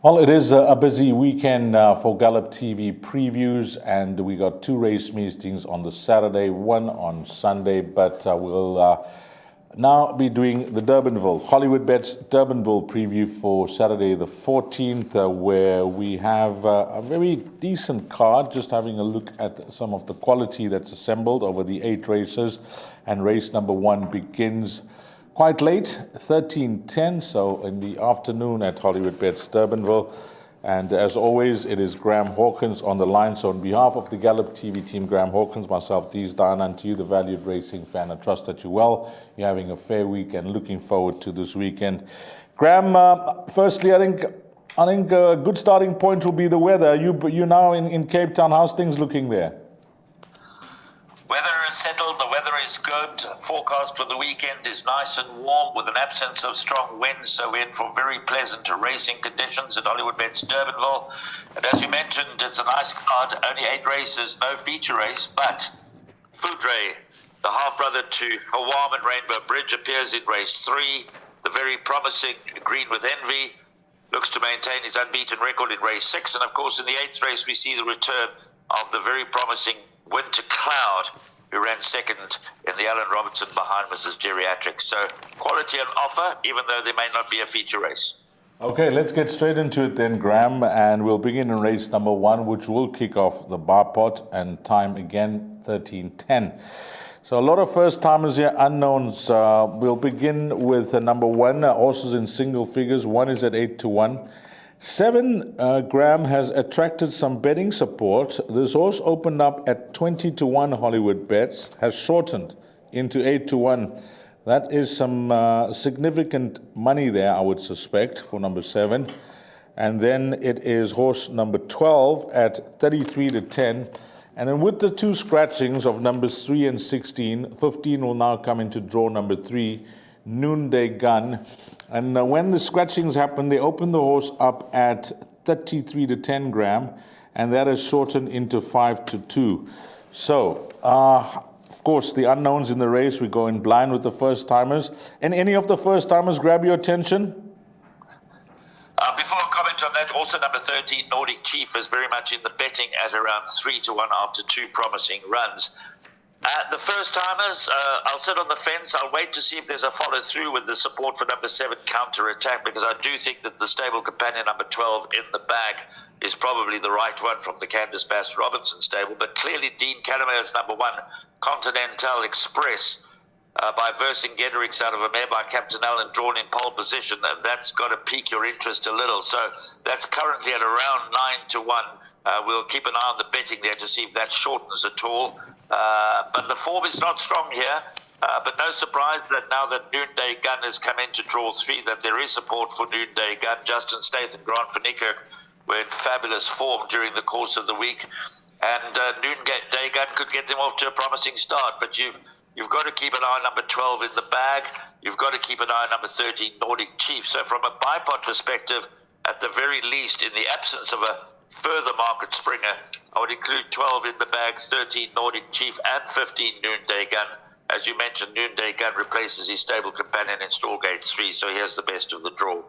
Well, it is a busy weekend for Gallop TV previews, and we got two race meetings on the Saturday, one on Sunday, but we'll now be doing the Durbanville, Hollywoodbets Durbanville preview for Saturday the 14th, where we have a very decent card, just having a look at some of the quality that's assembled over the 8 races, and race number 1 begins quite late, 13:10, so in the afternoon at Hollywoodbets Durbanville. And as always, it is Graham Hawkins on the line. So on behalf of the Gallop TV team, Graham Hawkins, myself, Dees Dine, and to you, the valued racing fan, I trust that you're well. You're having a fair week and looking forward to this weekend. Graham, firstly, I think a good starting point will be the weather. You now in Cape Town. How's things looking there? Weather is settled, the weather is good. Forecast for the weekend is nice and warm with an absence of strong winds, so we're in for very pleasant racing conditions at Hollywoodbets Durbanville. And as you mentioned, it's a nice card, only 8 races, no feature race, but Foudre, the half-brother to Hawam and Rainbow Bridge, appears in race 3. The very promising Green with Envy looks to maintain his unbeaten record in race 6. And of course, in the 8th race, we see the return of the very promising Winter Cloud, who ran second in the Alan Robertson behind Mrs. Geriatrics. So quality on offer, even though there may not be a feature race. Okay, let's get straight into it then, Graham, and we'll begin in race number 1, which will kick off the bar pot, and time again 13:10. So a lot of first-timers here, unknowns. We'll begin with number 1, horses in single figures. 1 is at 8-1. 7, Graham, has attracted some betting support. This horse opened up at 20-1 Hollywoodbets, has shortened into 8-1. That is some significant money there, I would suspect, for number 7. And then it is horse number 12 at 33-10. And then with the 2 scratchings of numbers 3 and 16, 15 will now come into draw number 3, Noonday Gun. And when the scratchings happen, they open the horse up at 33-10, Graham, and that is shortened into 5-2. So, of course, the unknowns in the race, we go in blind with the first-timers. And any of the first-timers grab your attention? Before I comment on that, also number 13, Nordic Chief, is very much in the betting at around 3-1 after 2 promising runs. The first-timers, I'll sit on the fence. I'll wait to see if there's a follow-through with the support for number 7, Counter Attack, because I do think that the stable companion number 12 in the bag is probably the right one from the Candice Bass Robinson stable. But clearly, Dean Calloway's number 1, Continental Express, by Vercingetorix out of a mare by Captain Allen, drawn in pole position, and that's got to pique your interest a little. So that's currently at around 9-1. We'll keep an eye on the betting there to see if that shortens at all. But the form is not strong here. But no surprise that now that Noonday Gun has come in to draw 3, that there is support for Noonday Gun. Justin Statham, Grant van Niekerk were in fabulous form during the course of the week. And Noonday Gun could get them off to a promising start. But you've got to keep an eye on number 12 in the bag. You've got to keep an eye on number 13, Nordic Chief. So from a bipod perspective, at the very least, in the absence of a further market springer, I would include 12 in the bags, 13 Nordic Chief, and 15 Noonday Gun. As you mentioned, Noonday Gun replaces his stable companion in Stallgate 3, so he has the best of the draw.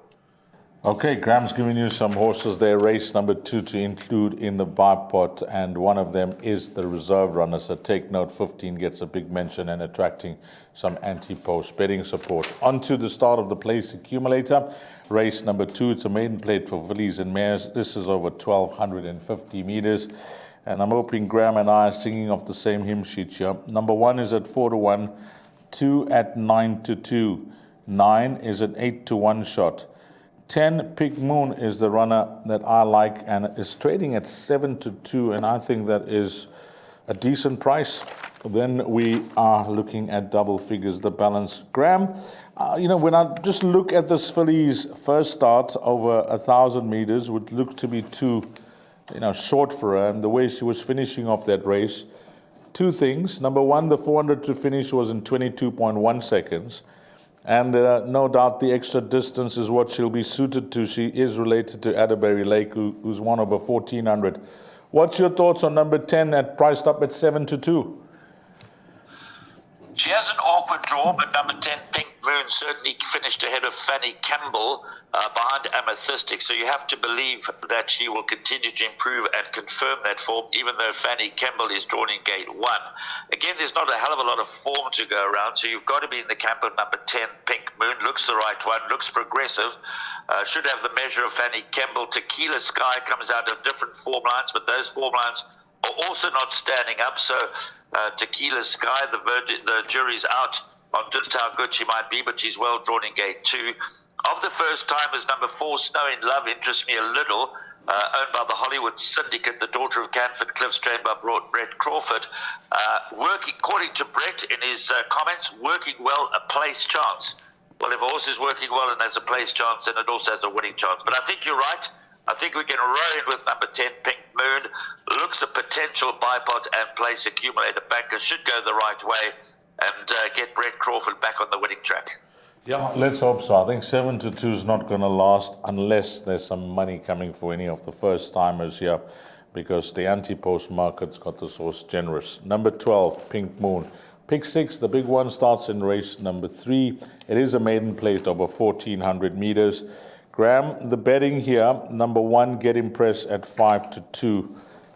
Okay, Graham's giving you some horses there. Race number 2 to include in the bipod, and one of them is the reserve runner. So take note, 15 gets a big mention and attracting some anti-post betting support. On to the start of the place accumulator. Race number 2, it's a maiden plate for fillies and mares. This is over 1,250 meters. And I'm hoping Graham and I are singing off the same hymn sheet here. Number 1 is at 4-1, 2 at 9-2, 9 is an 8-1 shot. 10, Pig Moon is the runner that I like and is trading at 7-2, and I think that is a decent price. Then we are looking at double figures, the balance. Graham, when I just look at this filly's first start over 1,000 meters, would look to be too, short for her, and the way she was finishing off that race. 2 things. Number 1, the 400 to finish was in 22.1 seconds. And no doubt the extra distance is what she'll be suited to. She is related to Adderbury Lake, who's won over 1,400. What's your thoughts on number 10 priced up at 7-2? She has an awkward draw, but number 10, Pink Moon, certainly finished ahead of Fanny Campbell behind Amethystic. So you have to believe that she will continue to improve and confirm that form, even though Fanny Campbell is drawn in gate 1. Again, there's not a hell of a lot of form to go around, so you've got to be in the camp of number 10, Pink Moon. Looks the right one, looks progressive. Should have the measure of Fanny Campbell. Tequila Sky comes out of different form lines, but those form lines are also not standing up. So Tequila Sky, the jury's out on just how good she might be, but she's well drawn in gate 2. Of the first timers, number 4, Snow in Love, interests me a little. Owned by the Hollywood Syndicate, the daughter of Canford Cliffs, trained by Brett Crawford. According to Brett in his comments, working well, a place chance. Well, if a horse is working well and has a place chance, then it also has a winning chance. But I think you're right. I think we can row in with number 10, Pink Moon. Looks a potential bipod and place accumulator banker. Should go the right way and get Brett Crawford back on the winning track. Yeah, let's hope so. I think 7-2 is not going to last unless there's some money coming for any of the first timers here, because the anti-post market's got this horse generous. Number 12, Pink Moon. Pick 6, the big one, starts in race number 3. It is a maiden plate over 1,400 meters. Graham, the betting here, number 1, Get Impressed at 5-2.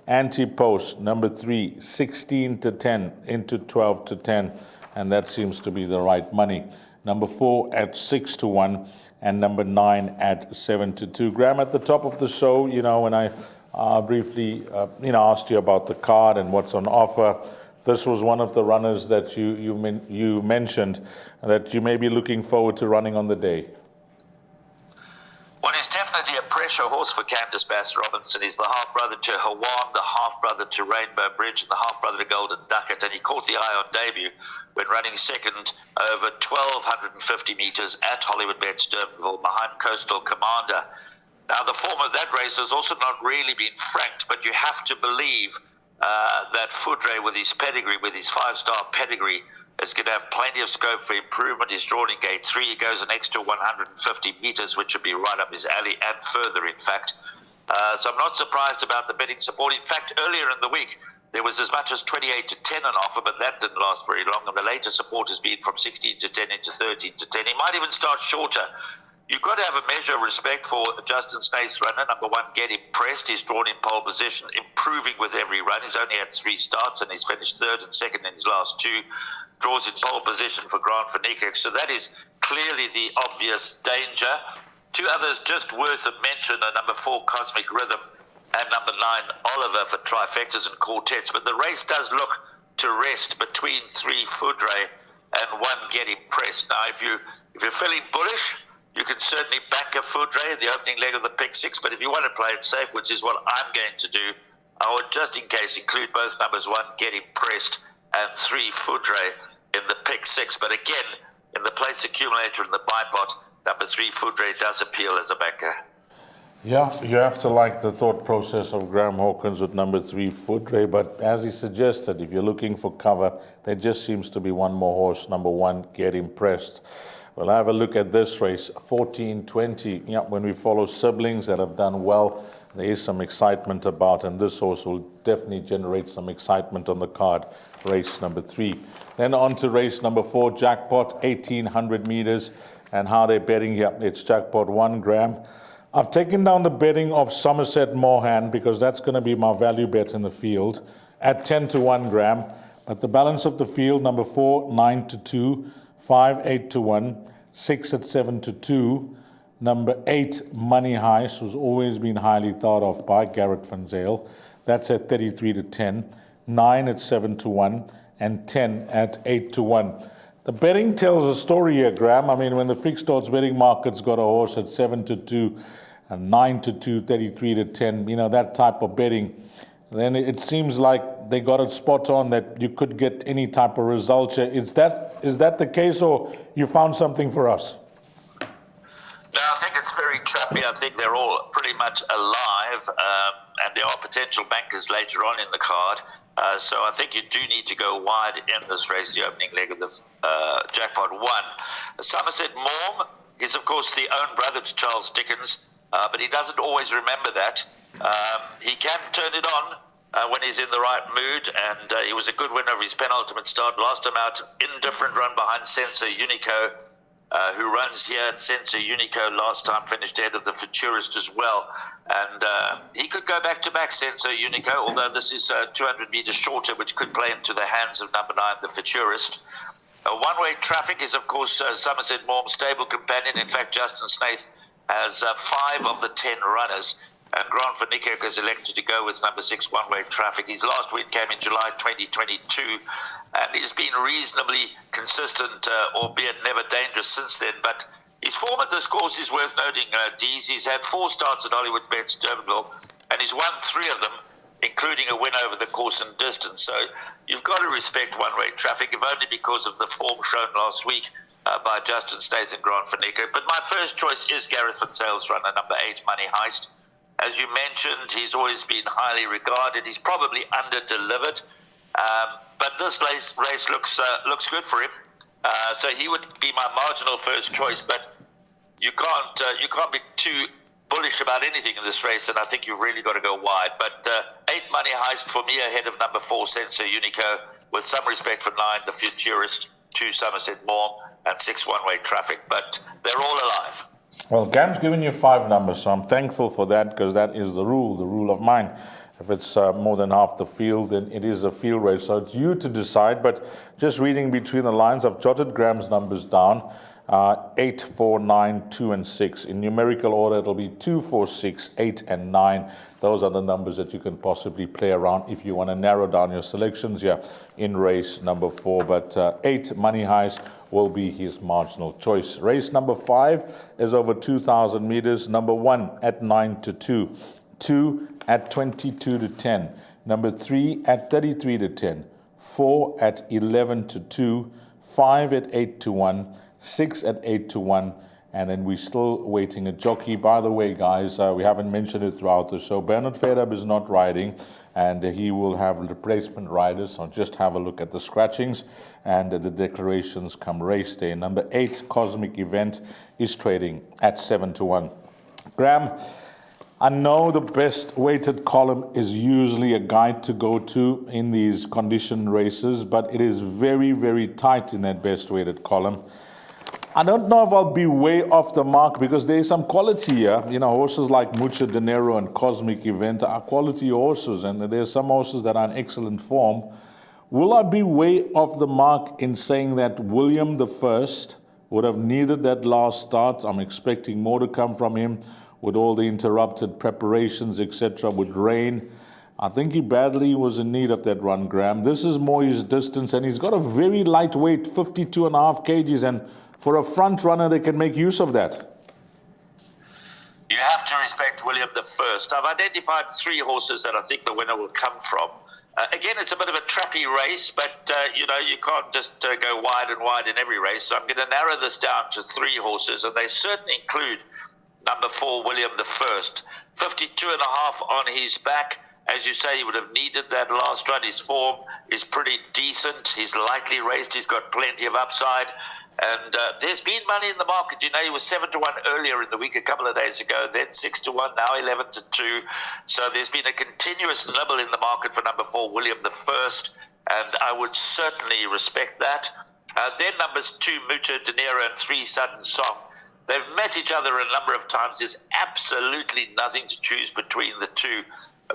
Anti-post, number 3, 16-10 into 12-10. And that seems to be the right money. Number 4 at 6-1. And number 9 at 7-2. Graham, at the top of the show, when I briefly, asked you about the card and what's on offer, this was one of the runners that you mentioned that you may be looking forward to running on the day. Well, he's definitely a pressure horse for Candice Bass-Robinson. He's the half-brother to Hawan, the half-brother to Rainbow Bridge, and the half-brother to Golden Ducat. And he caught the eye on debut when running second over 1,250 meters at Hollywoodbets Durbanville behind Coastal Commander. Now, the form of that race has also not really been franked, but you have to believe that Foudre, with his pedigree, with his 5-star pedigree, is going to have plenty of scope for improvement. He's drawn in gate 3. He goes an extra 150 meters, which would be right up his alley, and further, in fact. So I'm not surprised about the betting support. In fact, earlier in the week, there was as much as 28-10 on offer, but that didn't last very long. And the later support has been from 16-10 into 13-10. He might even start shorter. You've got to have a measure of respect for Justin Snaith's runner. Number 1, Get Impressed. He's drawn in pole position, improving with every run. He's only had 3 starts, and he's finished 3rd and 2nd in his last 2. Draws in pole position for Grant Van Niekerk. So that is clearly the obvious danger. 2 others just worth a mention are number 4, Cosmic Rhythm, and number 9, Oliver, for trifectas and quartets. But the race does look to rest between 3, Foudre, and 1, Get Impressed. Now, if you're feeling bullish, you can certainly bank a Foudre in the opening leg of the pick 6, but if you want to play it safe, which is what I'm going to do, I would just in case include both numbers 1, Get Impressed, and 3, Foudre in the pick 6. But again, in the place accumulator and the bipod, number 3, Foudre does appeal as a banker. Yeah, you have to like the thought process of Graham Hawkins with number 3, Foudre, but as he suggested, if you're looking for cover, there just seems to be one more horse, number 1, Get Impressed. We'll have a look at this race, 14-20. Yeah, when we follow siblings that have done well, there is some excitement about, and this horse will definitely generate some excitement on the card, race number 3. Then on to race number 4, Jackpot, 1,800 meters, and how they're betting here. It's Jackpot 1, Graham. I've taken down the betting of Somerset Mohan because that's going to be my value bet in the field at 10-1, Graham. But the balance of the field, number 4, 9-2, 5, 8-1, 6 at 7-2, number 8, Money Heist, who's always been highly thought of by Garrett Van Zyl. That's at 33-10, 9 at 7-1, and 10 at 8-1. The betting tells a story here, Graham. I mean, when the fixed odds betting market's got a horse at 7-2 and 9-2, 33-10, that type of betting, then it seems like they got it spot on that you could get any type of result here. Is that the case, or you found something for us? No, I think it's very trappy. I think they're all pretty much alive, and there are potential bankers later on in the card. So I think you do need to go wide in this race, the opening leg of the Jackpot 1. Somerset Maugham is, of course, the own brother to Charles Dickens, but he doesn't always remember that. He can turn it on when he's in the right mood, and he was a good winner of his penultimate start. Last time out, indifferent run behind Sensor Unico, who runs here at Sensor Unico last time, finished ahead of the Futurist as well. And he could go back-to-back, Sensor Unico, although this is 200 metres shorter, which could play into the hands of number 9, the Futurist. One-way traffic is, of course, Somerset Maugham's stable companion. In fact, Justin Snaith has 5 of the 10 runners, and Grant Van Niekerk has elected to go with number 6, one-way traffic. His last win came in July 2022, and he's been reasonably consistent, albeit never dangerous since then. But his form at this course is worth noting, Dees. He's had 4 starts at Hollywoodbets Durbanville, and he's won 3 of them, including a win over the course and distance. So you've got to respect one-way traffic, if only because of the form shown last week by Justin Snaith and Grant Van Niekerk. But my first choice is Gareth Van Sale's runner, number 8, Money Heist. As you mentioned, he's always been highly regarded. He's probably under-delivered, but this race looks good for him. So he would be my marginal first choice, but you can't be too bullish about anything in this race, and I think you've really got to go wide. But 8, Money Heist, for me, ahead of number 4, Sensor Unico, with some respect for 9, the Futurist, 2, Somerset Maugham, and 6, one-way traffic. But they're all alive. Well, Gam's given you 5 numbers, so I'm thankful for that, because that is the rule of mine. If it's more than half the field, then it is a field race. So it's you to decide. But just reading between the lines, I've jotted Graham's numbers down. 8, 4, 9, 2, and 6. In numerical order, it'll be 2, 4, 6, 8, and 9. Those are the numbers that you can possibly play around if you want to narrow down your selections here in race number 4. But 8, Money Heist, will be his marginal choice. Race number 5 is over 2,000 meters. Number 1 at 9 to 2. 2 at 22 to 10. Number 3 at 33 to 10. 4 at 11 to 2. 5 at 8 to 1. 6 at 8 to 1, and then we're still waiting a jockey. By the way, guys, we haven't mentioned it throughout the show. Bernard Fedab is not riding, and he will have replacement riders, so just have a look at the scratchings and the declarations come race day. Number 8, Cosmic Event, is trading at 7 to 1. Graham, I know the best weighted column is usually a guide to go to in these condition races, but it is very, very tight in that best weighted column. I don't know if I'll be way off the mark, because there's some quality here. You know, horses like Mucho Dinero and Cosmic Event are quality horses, and there's some horses that are in excellent form. Will I be way off the mark in saying that William the First would have needed that last start? I'm expecting more to come from him with all the interrupted preparations, etc., with rain. I think he badly was in need of that run, Graham. This is more his distance, and he's got a very lightweight, 52.5 kgs, and for a front runner, they can make use of that. You have to respect William the First. I've identified 3 horses that I think the winner will come from. Again, it's a bit of a trappy race, but you can't just go wide and wide in every race. So I'm going to narrow this down to 3 horses, and they certainly include number 4, William the First. 52.5 on his back. As you say, he would have needed that last run. His form is pretty decent. He's lightly raced. He's got plenty of upside. And there's been money in the market. You know, he was 7 to 1 earlier in the week, a couple of days ago, then 6 to 1, now 11 to 2. So there's been a continuous nibble in the market for number 4, William the First, and I would certainly respect that. Then numbers 2, Mucho Dinero, and 3, Sudden Song. They've met each other a number of times. There's absolutely nothing to choose between the 2.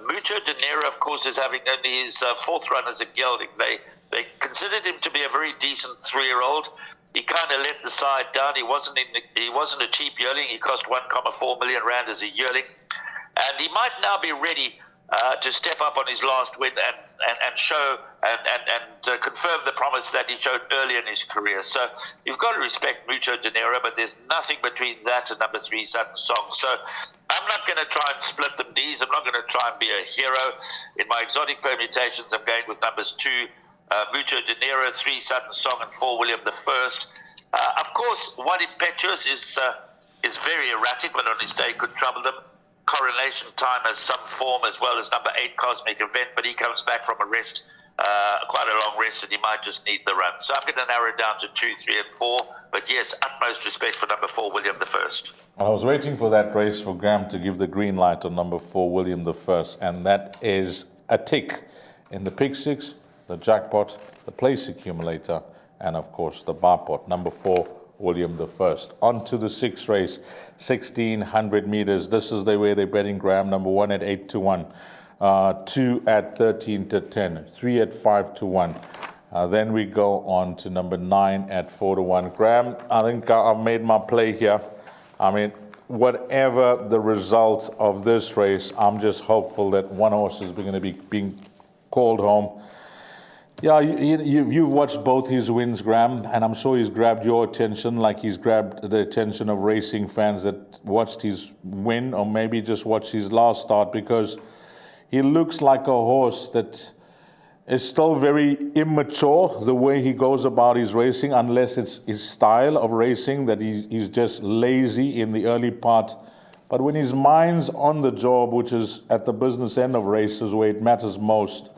Mucho Dinero, of course, is having only his 4th run as a gelding. They considered him to be a very decent 3-year-old. He kind of let the side down. He wasn't a cheap yearling. He cost 1.4 million rand as a yearling, and he might now be ready to step up on his last win and show and confirm the promise that he showed early in his career. So you've got to respect Mucho Dinero, but there's nothing between that and number 3, Sudden Song. So I'm not going to try and split them, D's. I'm not going to try and be a hero. In my exotic permutations, I'm going with numbers 2, Mucho Dinero, 3, Sudden Song, and 4, William the First. Of course, One Impetuous is very erratic, but on his day could trouble them. Coronation Time has some form, as well as number 8, Cosmic Event, but he comes back from a rest, quite a long rest, and he might just need the run. So I'm going to narrow it down to 2, 3, and 4. But yes, utmost respect for number 4, William the First. I was waiting for that race for Graham to give the green light on number 4, William the First, and that is a tick in the pick six, the jackpot, the place accumulator, and of course the bar pot. Number 4, William the First. On to the 6th race, 1600 meters. This is the way they're betting, Graham. Number 1 at 8 to 1, 2 at 13 to 10, 3 at 5 to 1. Then we go on to number 9 at 4 to 1. Graham, I think I've made my play here. I mean, whatever the results of this race, I'm just hopeful that one horse is going to be being called home. Yeah, you've watched both his wins, Graham, and I'm sure he's grabbed your attention like he's grabbed the attention of racing fans that watched his win or maybe just watched his last start, because he looks like a horse that is still very immature, the way he goes about his racing, unless it's his style of racing, that he's just lazy in the early part. But when his mind's on the job, which is at the business end of races where it matters most,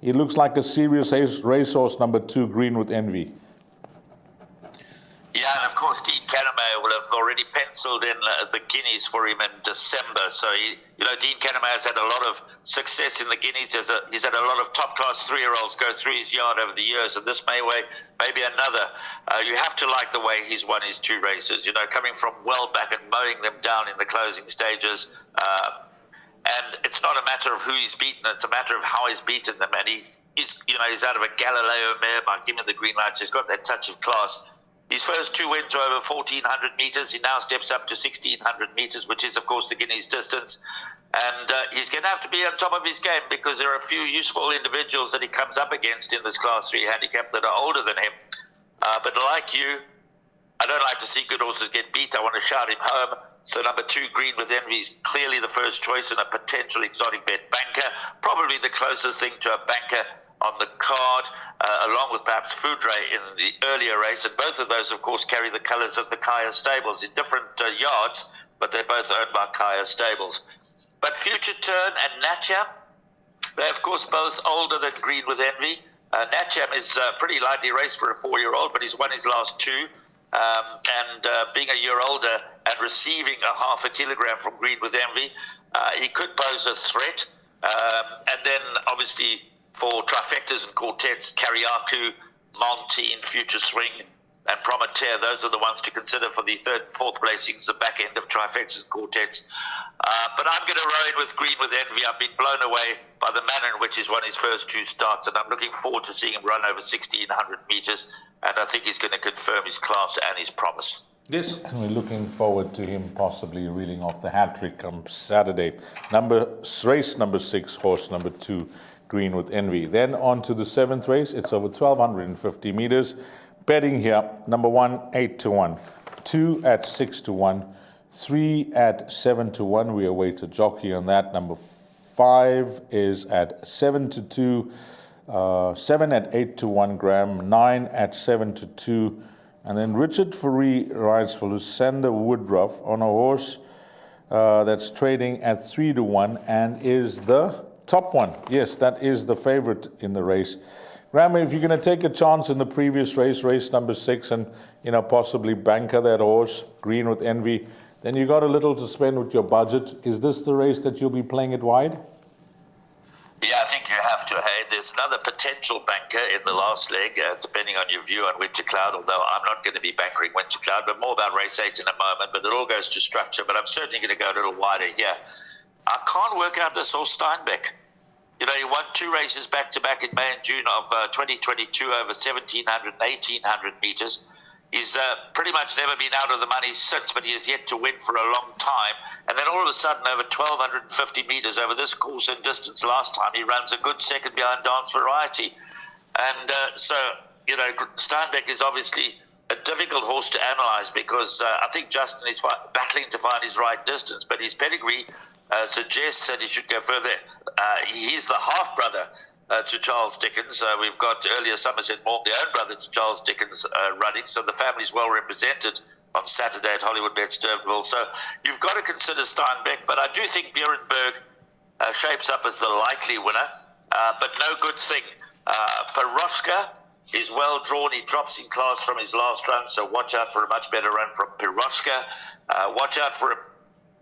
he looks like a serious racehorse, number 2, Green with Envy. Yeah, and of course, Dean Cantermeyer will have already penciled in the Guineas for him in December. So, Dean Cantermeyer has had a lot of success in the Guineas. He's had a lot of top-class 3-year-olds go through his yard over the years, and this may be another. You have to like the way he's won his 2 races, coming from well back and mowing them down in the closing stages. And it's not a matter of who he's beaten, it's a matter of how he's beaten them. And he's out of a Galileo mare by giving the green lights. He's got that touch of class. His first 2 wins were over 1,400 meters. He now steps up to 1,600 meters, which is, of course, the Guineas distance. And he's going to have to be on top of his game, because there are a few useful individuals that he comes up against in this Class 3 handicap that are older than him. But like you, I don't like to see good horses get beat. I want to shout him home. So number 2, Green with Envy, is clearly the first choice and a potential exotic bet banker. Probably the closest thing to a banker on the card, along with perhaps Foudre in the earlier race. And both of those, of course, carry the colours of the Kaya Stables in different yards, but they're both owned by Kaya Stables. But Future Turn and Natcham, they're, of course, both older than Green with Envy. Natcham is pretty lightly raced for a 4-year-old, but he's won his last 2. And being a year older and receiving a half a kilogram from Green with Envy, he could pose a threat. And then, obviously, for trifectas and quartets, Kariaku, Montine, Future Swing, and Prometeur, those are the ones to consider for the 3rd and 4th placings, the back end of trifectas and quartets. But I'm going to row in with Green with Envy. I've been blown away by the manner in which he's won his first 2 starts, and I'm looking forward to seeing him run over 1,600 meters, and I think he's going to confirm his class and his promise. Yes, and we're looking forward to him possibly reeling off the hat-trick on Saturday. Race number 6, horse number 2, Green with Envy. Then on to the 7th race. It's over 1,250 meters. Betting here, number 1, 8 to 1, 2 at 6 to 1, 3 at 7 to 1. We await a jockey on that. Number 5 is at 7 to 2, 7 at 8 to 1, Graham, 9 at 7 to 2. And then Richard Fourie rides for Lucinda Woodruff on a horse that's trading at 3 to 1 and is the top one. Yes, that is the favorite in the race. Graham, if you're going to take a chance in the previous race, race number 6, and possibly banker that horse, Green with Envy, then you got a little to spend with your budget. Is this the race that you'll be playing it wide? Yeah, I think you have to. Hey, there's another potential banker in the last leg, depending on your view on Winter Cloud, although I'm not going to be bankering Winter Cloud, but more about race 8 in a moment. But it all goes to structure, but I'm certainly going to go a little wider here. I can't work out this horse Steinbeck. He won 2 races back-to-back in May and June of 2022 over 1,700 and 1,800 meters. He's pretty much never been out of the money since, but he has yet to win for a long time. And then all of a sudden, over 1,250 meters over this course and distance last time, he runs a good second behind Dance Variety. And so, Steinbeck is obviously a difficult horse to analyze, because I think Justin is battling to find his right distance, but his pedigree suggests that he should go further. He's the half-brother to Charles Dickens. We've got earlier Somerset Maugham, the own brother to Charles Dickens, running, so the family's well represented on Saturday at Hollywoodbets Durbanville. So you've got to consider Steinbeck, but I do think Bierenberg shapes up as the likely winner, but no good thing. Piroshka is well drawn. He drops in class from his last run, so watch out for a much better run from Piroshka. Watch out for a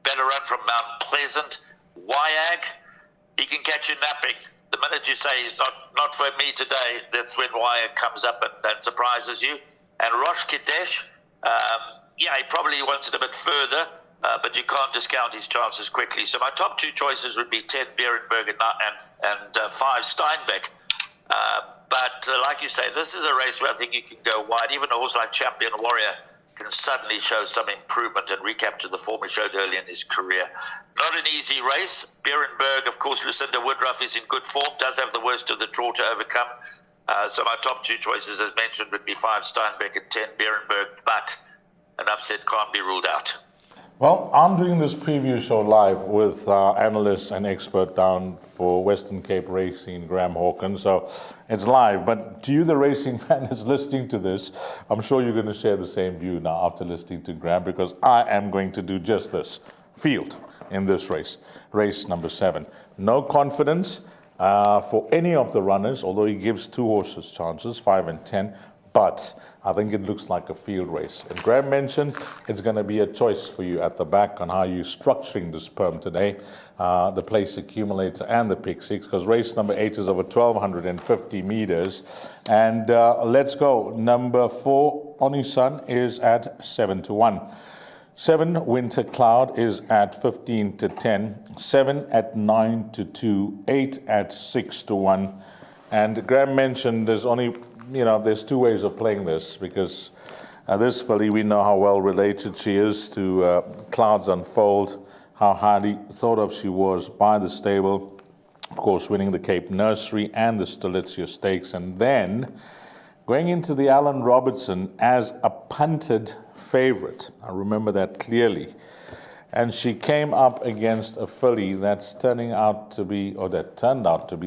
better run from Mount Pleasant. Wyag, he can catch you napping. the minute you say he's not for me today, that's when Wire comes up and surprises you. And Rosh Kadesh, he probably wants it a bit further, but you can't discount his chances quickly. So my top two choices would be 10 Berenberg and 5 Steinbeck. But like you say, this is a race where I think you can go wide. Even a horse like Champion Warrior can suddenly show some improvement and recapture the form he showed early in his career. Not an easy race. Berenberg, of course, Lucinda Woodruff is in good form, does have the worst of the draw to overcome. So my top two choices, as mentioned, would be 5 Steinbeck and 10 Berenberg, but an upset can't be ruled out. Well, I'm doing this preview show live with analyst and expert down for Western Cape Racing, Graham Hawkins. So it's live. But to you, the racing fan that's listening to this, I'm sure you're going to share the same view now after listening to Graham, because I am going to do just this. Field in this race number 7. No confidence for any of the runners, although he gives 2 horses chances, 5 and 10. But I think it looks like a field race. And Graham mentioned it's going to be a choice for you at the back on how you're structuring this perm today, the place accumulator and the pick 6, because race number 8 is over 1,250 meters. And let's go. Number 4, Onisan, is at 7-1. 7, Winter Cloud, is at 15-10. 7 at 9-2. 8 at 6-1. And Graham mentioned there's 2 ways of playing this, because this filly, we know how well related she is to Clouds Unfold, how highly thought of she was by the stable, of course, winning the Cape Nursery and the Stolizia Stakes, and then going into the Alan Robertson as a punted favorite. I remember that clearly. And she came up against a filly that turned out to be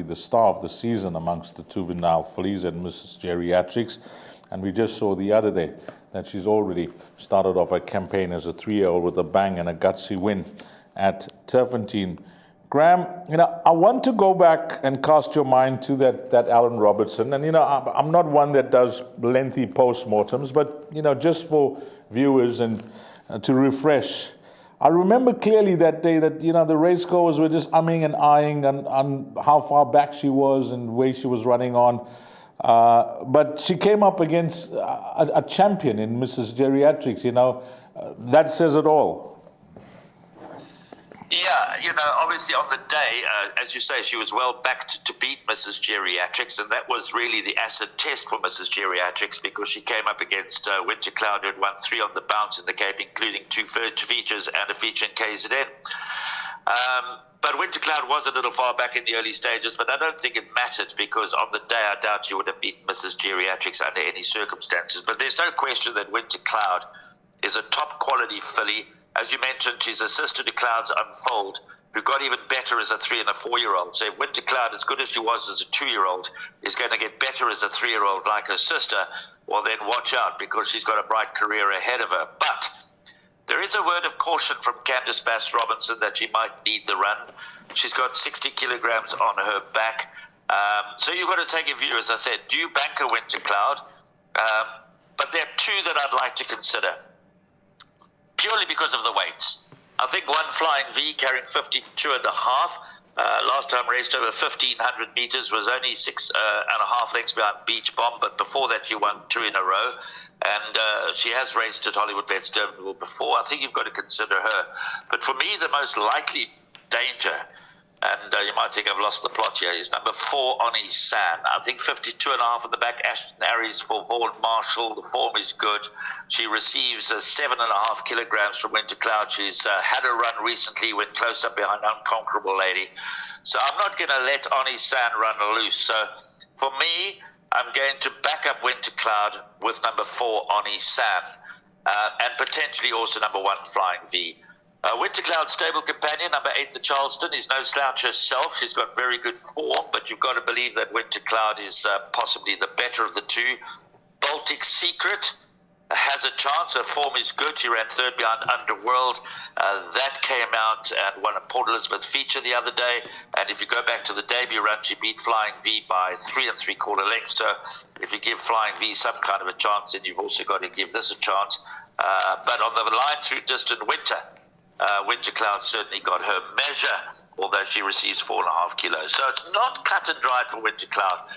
the star of the season amongst the juvenile fillies and Mrs. Geriatrics. And we just saw the other day that she's already started off her campaign as a 3-year-old with a bang and a gutsy win at Turpentine. Graham, I want to go back and cast your mind to that Alan Robertson. And, I'm not one that does lengthy postmortems, but, just for viewers and to refresh. I remember clearly that day that, the racegoers were just umming and eyeing on how far back she was and where she was running on. But she came up against a champion in Mrs. Geriatrics, that says it all. Yeah, obviously on the day, as you say, she was well backed to beat Mrs. Geriatrics, and that was really the acid test for Mrs. Geriatrics, because she came up against Winter Cloud, who had won 3 on the bounce in the Cape, including 2 features and a feature in KZN. But Winter Cloud was a little far back in the early stages, but I don't think it mattered, because on the day I doubt she would have beaten Mrs. Geriatrics under any circumstances. But there's no question that Winter Cloud is a top quality filly. As you mentioned, she's a sister to Clouds Unfold, who got even better as a 3- and a 4-year-old. So if Winter Cloud, as good as she was as a 2-year-old, is going to get better as a 3-year-old like her sister, well then watch out, because she's got a bright career ahead of her. But there is a word of caution from Candice Bass-Robinson that she might need the run. She's got 60 kilograms on her back. So you've got to take a view, as I said. Do you bank a Winter Cloud? But there are 2 that I'd like to consider, purely because of the weights. I think 1 Flying V carrying 52.5. Last time raced over 1,500 meters, was only 6.5 lengths behind Beach Bomb, but before that she won 2 in a row. And she has raced at Hollywoodbets Durbanville before. I think you've got to consider her. But for me, the most likely danger, and you might think I've lost the plot here, is number 4, Onisan. I think 52.5 at the back, Ashton Harris for Vaughan Marshall. The form is good. She receives 7.5 kilograms from Winter Cloud. She's had a run recently, went close up behind Unconquerable Lady. So I'm not going to let Onisan run loose. So for me, I'm going to back up Winter Cloud with number 4, Onisan, and potentially also number 1, Flying V. Winter Cloud stable companion, number 8, the Charleston, is no slouch herself. She's got very good form, but you've got to believe that Winter Cloud is possibly the better of the 2. Baltic Secret has a chance. Her form is good. She ran 3rd behind Underworld. That came out and won a Port Elizabeth feature the other day. And if you go back to the debut run, she beat Flying V by 3 3/4 lengths. So if you give Flying V some kind of a chance, then you've also got to give this a chance. But on the line through distant Winter Cloud certainly got her measure. although she receives 4.5 kilos. So it's not cut and dried for Winter Cloud.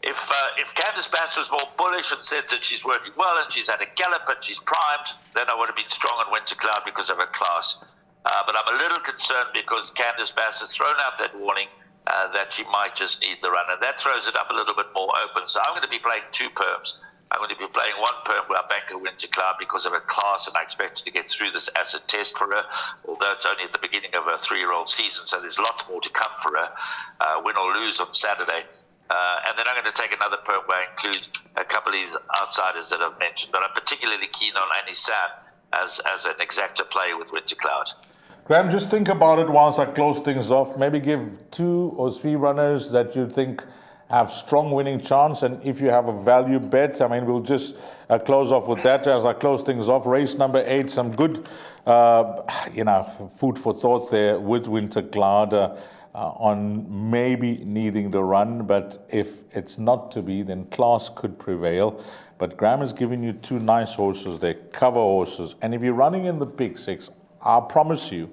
If Candice Bass was more bullish and said that she's working well and she's had a gallop and she's primed, then I would have been strong on Winter Cloud because of her class. But I'm a little concerned because Candice Bass has thrown out that warning that she might just need the run, and that throws it up a little bit more open. So I'm going to be playing 2 perms. I'm going to be playing 1 perm where I bank a Winter Cloud because of her class, and I expect her to get through this acid test for her, although it's only at the beginning of her 3-year-old season, so there's lots more to come for her, win or lose on Saturday. And then I'm going to take another perm where I include a couple of these outsiders that I've mentioned, but I'm particularly keen on Annie Sam as an exacta play with Winter Cloud. Graham, just think about it whilst I close things off. Maybe give 2 or 3 runners that you think have strong winning chance, and if you have a value bet, I mean, we'll just close off with that as I close things off. Race number 8, some good, food for thought there with Winter Cloud on maybe needing the run, but if it's not to be, then class could prevail. But Graham has given you 2 nice horses there, cover horses, and if you're running in the Pick 6, I promise you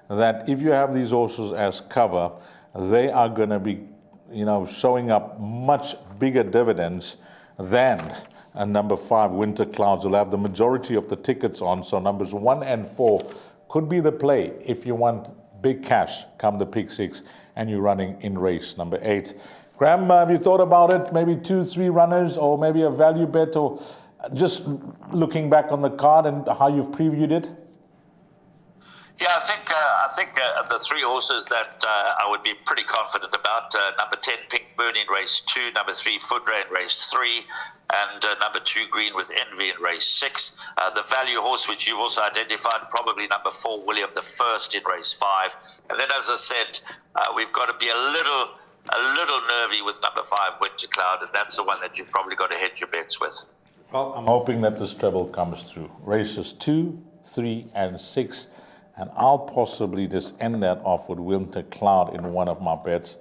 that if you have these horses as cover, they are going to be showing up much bigger dividends than number 5, Winter Clouds, will have the majority of the tickets on. So numbers 1 and 4 could be the play if you want big cash come the Pick 6 and you're running in race number 8. Graham, have you thought about it? Maybe 2, 3 runners, or maybe a value bet, or just looking back on the card and how you've previewed it? Yeah, I think the 3 horses that I would be pretty confident about, number 10, Pink Moon in race 2, number 3, Foodray in race 3, and number 2, Green with Envy in race 6. The value horse, which you've also identified, probably number 4, William the First in race 5. And then, as I said, we've got to be a little nervy with number 5, Winter Cloud, and that's the one that you've probably got to hedge your bets with. Well, I'm hoping that this treble comes through. Races 2, 3, and 6. And I'll possibly just end that off with Winter Cloud in one of my bets,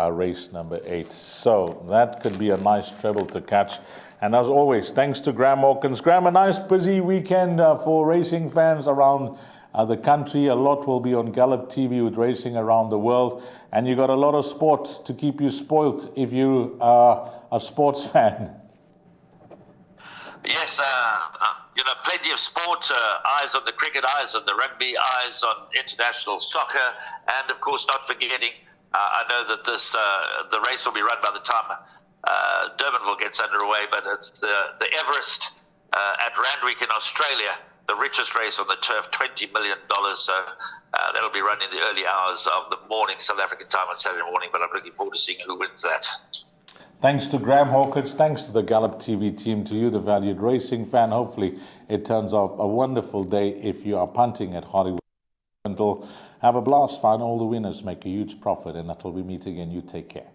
race number 8. So that could be a nice treble to catch. And as always, thanks to Graham Hawkins. Graham, a nice busy weekend for racing fans around the country. A lot will be on Gallop TV with racing around the world. And you got a lot of sport to keep you spoilt if you are a sports fan. Yes, plenty of sport, eyes on the cricket, eyes on the rugby, eyes on international soccer, and of course not forgetting, I know that the race will be run by the time Durbanville gets underway, but it's the Everest at Randwick in Australia, the richest race on the turf, $20 million, so that'll be run in the early hours of the morning, South African time on Saturday morning, but I'm looking forward to seeing who wins that. Thanks to Graham Hawkins, thanks to the Gallop TV team, to you, the valued racing fan. Hopefully it turns out a wonderful day if you are punting at Hollywood. Have a blast, find all the winners, make a huge profit, and until we meet again, you take care.